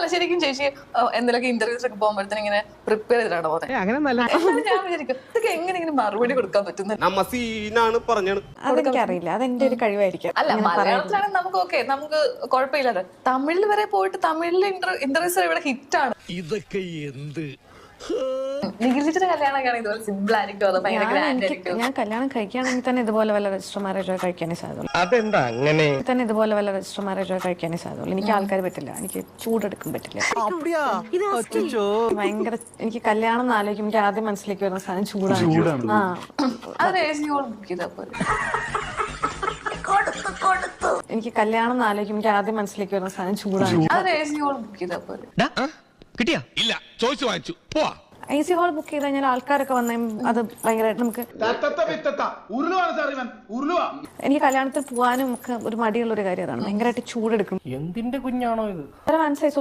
അല്ല ശരിക്കും ചേച്ചി എന്തെങ്കിലും ഇന്റർവ്യൂസ് ഒക്കെ പോകുമ്പോഴത്തേനും ഇങ്ങനെ പ്രിപ്പയർ ചെയ്തിട്ടാണ് പോകുന്നത്. ഞാൻ വിചാരിക്കും ഇതൊക്കെ എങ്ങനെ ഇങ്ങനെ മറുപടി കൊടുക്കാൻ പറ്റുന്നത്. അതെനിക്കറിയില്ല, അതെന്റെ ഒരു കഴിവായിരിക്കും. അല്ല മലയാളത്തിലാണെങ്കിൽ നമുക്ക് ഓക്കെ, നമുക്ക് കുഴപ്പമില്ലാതെ. തമിഴിൽ വരെ പോയിട്ട് തമിഴിലെ ഇന്റർവ്യൂസ് ഇവിടെ ഹിറ്റാണ്. ഇതൊക്കെ എന്ത് നിഖിലിച്ചിന്റെ കല്യാണമൊക്കെയാണ് ഇതുപോലെ സിമ്പിൾ ആയിരിക്കും, അത് ഭയങ്കര ഗ്രാൻഡ് ആയിരിക്കും. ഞാൻ കല്യാണം കഴിക്കുകയാണെങ്കിൽ തന്നെ ഇതുപോലെ വല്ല രജിസ്റ്റർ മാരേജോ കഴിക്കാനേ സാധ്യതയുള്ളൂ. അതെന്താ അങ്ങനെ? തന്നെ ഇതുപോലെ വല്ല രജിസ്റ്റർ മാരേജോ കഴിക്കാനേ സാധ്യതയുള്ളൂ. എനിക്ക് ആൾക്കാർ പറ്റില്ല, എനിക്ക് ചൂടെടുക്കാൻ പറ്റില്ല. ഭയങ്കര എനിക്ക് കല്യാണം എന്ന് ആലോചിക്കും, എനിക്ക് ആദ്യം മനസ്സിലേക്ക് വരുന്ന സാധനം ചൂടാണ്. അത് AC ഹോൾ ബുക്ക് ചെയ്താൽ പോലെ. എനിക്ക് കല്യാണം എന്ന് ആലോചിക്കും, എനിക്ക് ആദ്യം മനസ്സിലേക്ക് വരുന്ന സാധനം ചൂടാണ്. അത് AC ഹോൾ ബുക്ക് ചെയ്താൽ പോലെ. കിട്ടിയാ? ഇല്ല, ചോദിച്ചു വാങ്ങിച്ചു പോവാ. AC ഹോൾ ബുക്ക് ചെയ്ത് കഴിഞ്ഞാൽ ആൾക്കാരൊക്കെ വന്ന അത് ഭയങ്കരമായിട്ട് നമുക്ക് എനിക്ക് കല്യാണത്തിൽ പോകാനും ഒക്കെ ഒരു മടിയുള്ള ഒരു കാര്യം അതാണ്. ഭയങ്കരമായിട്ട് ചൂടെടുക്കും. എന്തിന്റെ കുഞ്ഞാണോ ഇത്? മനസ്സിലായി.